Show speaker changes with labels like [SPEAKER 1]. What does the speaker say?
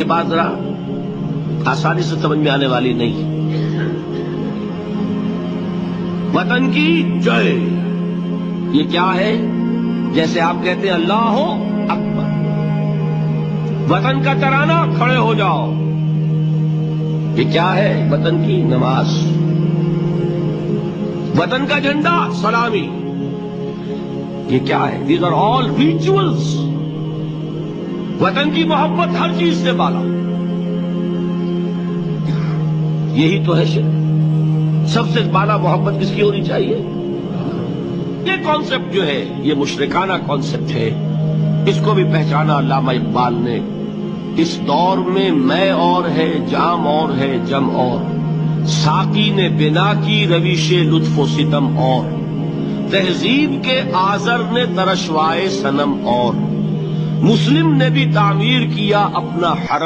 [SPEAKER 1] یہ بات ذرا آسانی سے سمجھ میں آنے والی نہیں. وطن کی جے، یہ کیا ہے؟ جیسے آپ کہتے ہیں اللہ اکبر، وطن کا ترانہ کھڑے ہو جاؤ، یہ کیا ہے؟ وطن کی نماز، وطن کا جھنڈا سلامی، یہ کیا ہے؟ These are all rituals. وطن کی محبت ہر چیز سے بالا، یہی تو ہے سب سے بالا محبت کس کی ہونی چاہیے؟ یہ کانسیپٹ جو ہے یہ مشرکانہ کانسیپٹ ہے، اس کو بھی پہچانا علامہ اقبال نے. اس دور میں میں اور ہے، جام اور ہے، جم اور، ساقی نے بنا کی روش لطف و ستم اور، تہذیب کے آزر نے ترشوائے صنم اور، مسلم نے بھی تعمیر کیا اپنا حرم